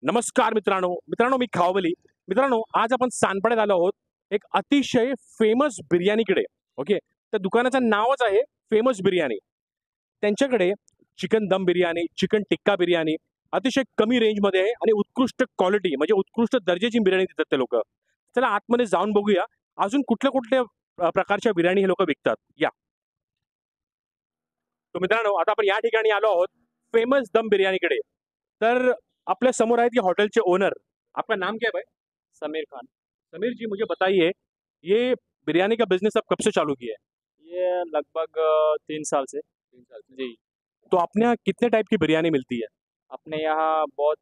नमस्कार मित्रांनो मित्रांनो मी खावबली मित्रांनो आज आपण सानपाड्यात आलो आहोत एक अतिशय फेमस बिर्याणीकडे. ओके, त्या दुकानाचं नावच आहे फेमस बिर्याणी. त्यांच्याकडे चिकन दम बिर्याणी, चिकन टिक्का बिर्याणी अतिशय कमी रेंजमध्ये आहे आणि उत्कृष्ट क्वालिटी म्हणजे उत्कृष्ट दर्जाची बिर्याणी देतात ते लोक. चला आतमध्ये जाऊन बघूया अजून कुठल्या कुठल्या प्रकारच्या बिर्याणी हे लोक विकतात. या तो मित्रांनो आता आपण या ठिकाणी आलो आहोत फेमस दम बिर्याणीकडे. तर आपल्या समोर आहेत ये हॉटेल के ओनर. आपका नाम क्या है भाई? समीर खान। समीर जी मुझे बताइए ये बिरयानी का बिजनेस आप कब से चालू किया है? ये लगभग 3 साल से। 3 साल से। जी। तो अपने यहाँ कितने टाइप की बिरयानी मिलती है? अपने यहाँ बहुत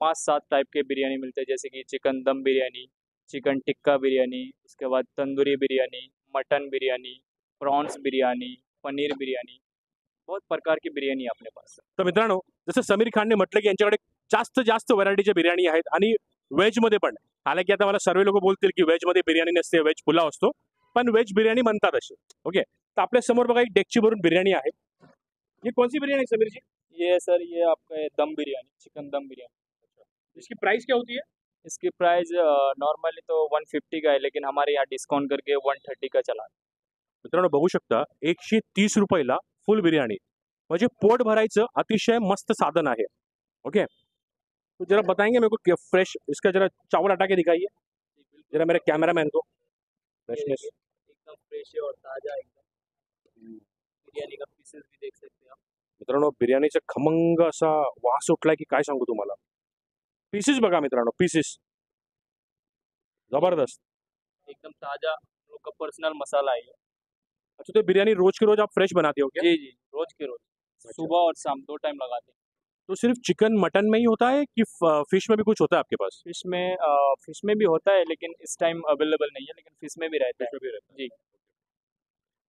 5-7 टाइप के बिरयानी मिलते हैं, जैसे कि चिकन दम बिरयानी, चिकन टिक्का बिरयानी, उसके बाद तंदूरी बिरयानी, मटन बिरयानी, प्रॉन्स बिरयानी, पनीर बिरयानी, बहुत प्रकार की बिरयानी है अपने पास। तर मित्रांनो जसं समीर खानने म्हटलं की यांच्याकडे जास्त जास्त व्हरायटीच्या बिर्याणी आहेत आणि व्हेजमध्ये पण. हालांकी आता मला सर्व लोक बोलतील की व्हेजमध्ये बिर्याणी नसते, व्हेज पुलाव असतो, पण व्हेज बिर्याणी म्हणतात असे. ओके, तर आपल्या समोर बघा एक डेक्ची भरून बिर्याणी आहे. ये कौन सी बिर्याणी है समीर जी? ये सर, ये आपका है दम बिरयानी, चिकन दम बिरयानी। इसकी प्राइस क्या होती है? इसकी प्राइस नॉर्मली तो 150 का है, लेकिन हमारे यहाँ डिस्काउंट करके 130 का चला है। मित्रांनो बघू शकता 130 रुपयाला फुल बिर्याणी म्हणजे पोट भरायचं अतिशय मस्त साधन आहे. ओके, तो जरा बताएंगे मेरे को फ्रेश इसका जरा चावल हटा के दिखाइए जरा मेरे कैमरामैन को. फ्रेशनेस एकदम फ्रेश है और ताजा एकदम। बिरयानी का पीसेस भी देख सकते हैं आप। मित्रांनो बिर्याणीचा खमंग असा वास उठलाय की काय सांगू तुम्हाला. पीसेस बघा मित्रांनो, पीसेस जबरदस्त. एकदम ताजा लोग का पर्सनल मसाला है ये। अच्छा, तो बिरयानी रोज के रोज आप फ्रेश बनाते हो क्या? जी जी, रोज के रोज, सुबह और शाम 2 टाइम लगाते हैं। तो सिर्फ चिकन मटन में ही होता है कि फिश में भी कुछ होता है आपके पास? फिश में भी होता है, लेकिन इस टाइम अवेलेबल नहीं है, लेकिन फिश में भी रहता है। जी।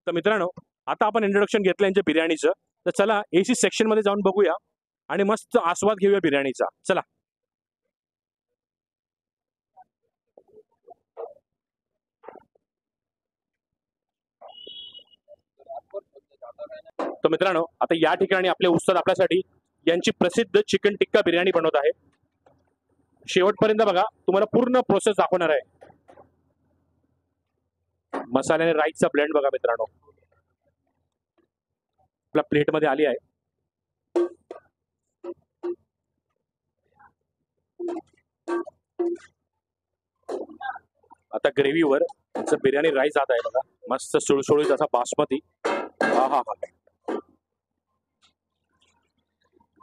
तर मित्रांनो आता आपण इंट्रोडक्शन घेतलं यांच्या बिर्याणीचं, तर चला एसी सेक्शन मध्ये जाऊन बघूया आणि मस्त आस्वाद घेऊया बिर्याणीचा. चला. तर मित्रांनो आता या ठिकाणी आपले उस्ताद आपल्यासाठी यांची प्रसिद्ध चिकन टिक्का बिर्याणी बनवत आहे. शेवटपर्यंत बघा, तुम्हाला पूर्ण प्रोसेस दाखवणार आहे. मसाल्याने राईसचा ब्लेंड बघा मित्रांनो, आपल्या प्लेट मध्ये आली आहे. आता ग्रेव्हीवर बिर्याणी राईस जात आहे बघा, मस्त सुळसुळीत असा बासमती. हा हा हा,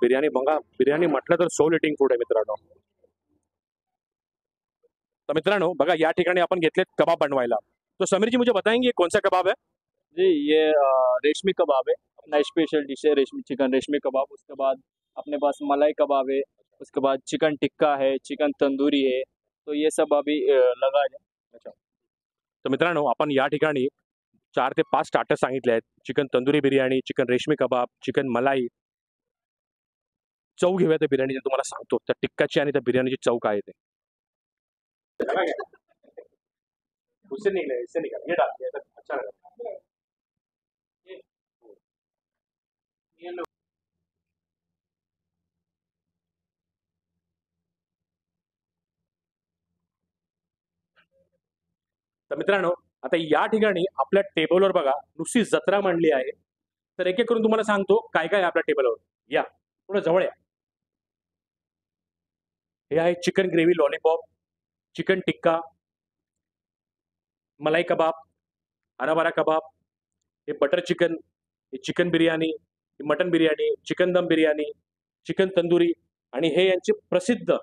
बिर्याणी बघा, बिर्याणी म्हटलं तर सोल इटिंग फूड आहे मित्रांनो. तो मित्रांनो बघा या ठिकाणी आपण घेतलेत कबाब बनवायला. तो समीर जी मुझे बताएंगे कौन सा कबाब है? जी, ये रेशमी कबाब है, अपना स्पेशल डिश है, रेशमी चिकन रेशमी कबाब। उसके बाद अपने पास मलाई कबाब है, उसके बाद चिकन टिक्का है, चिकन तंदूरी है, तो ये सब अभी लगा है। अच्छा, तर मित्रांनो आपण या ठिकाणी 4 ते 5 स्टार्टर सांगितले आहेत. चिकन तंदुरी बिर्याणी, चिकन रेशमी कबाब, चिकन मलाई. चव घेऊया त्या बिर्याणीची, तुम्हाला सांगतो त्या टिक्काची आणि त्या बिर्याणीची चव काय आहे ते. उससे निकले, इससे निकल, ये डाल दिया, अच्छा लगा. ये लो। तर मित्रांनो आता या ठिकाणी आपल्या टेबलवर बघा नुसती जत्रा मांडली आहे. तर एक एक करून तुम्हाला सांगतो काय काय आहे आपल्या टेबलवर. या थोडं जवळ या. हे आहे चिकन ग्रेव्ही लॉलीपॉप, चिकन टिक्का, मलाई कबाब, हराभरा कबाब, हे बटर चिकन, हे चिकन बिर्याणी, हे मटन बिर्याणी, चिकन दम बिर्याणी, चिकन तंदुरी आणि हे यांचे प्रसिद्ध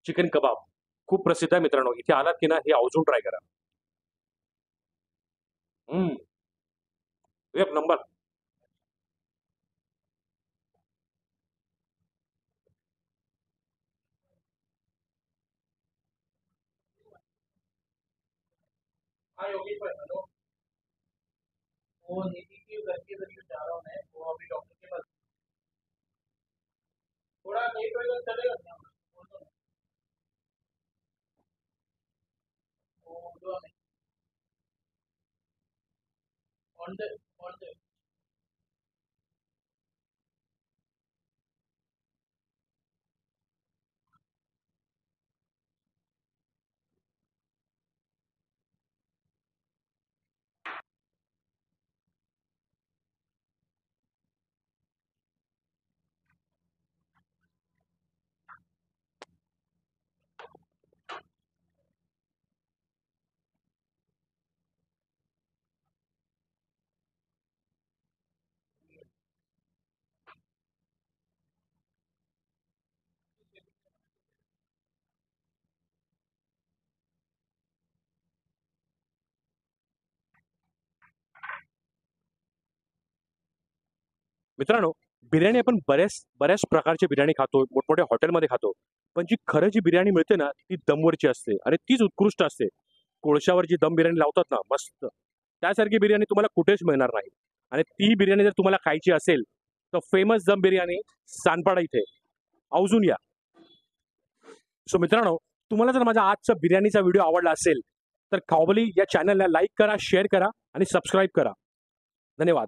चिकन कबाब. खूप प्रसिद्ध आहे मित्रांनो. इथे आलात की ना हे आवर्जून ट्राय करा. एक नंबर. हाँ योगी पर हेलो। वो नीति की घर के जरिए जा रहा हूँ मैं, वो अभी डॉक्टर के पास। थोड़ा लेट होएगा चलेगा क्या? वो जो ऑन द ऑन द मित्रांनो, बिर्याणी आपण बऱ्याच प्रकारची बिर्याणी खातो, मोठमोठ्या हॉटेलमध्ये खातो. पण जी खरं जी बिर्याणी मिळते ना, ती दमवरची असते आणि तीच उत्कृष्ट असते. कोळशावर जी दम बिर्याणी लावतात ना, मस्त. त्यासारखी बिर्याणी तुम्हाला कुठेच मिळणार नाही. आणि ती बिर्याणी जर तुम्हाला खायची असेल, तर फेमस दम बिर्याणी सानपाडा इथे आवर्जून या. सो मित्रांनो, तुम्हाला जर माझा आजचा बिर्याणीचा व्हिडिओ आवडला असेल, तर खाऊबली या चॅनलला लाईक करा, शेअर करा आणि सबस्क्राईब करा. धन्यवाद.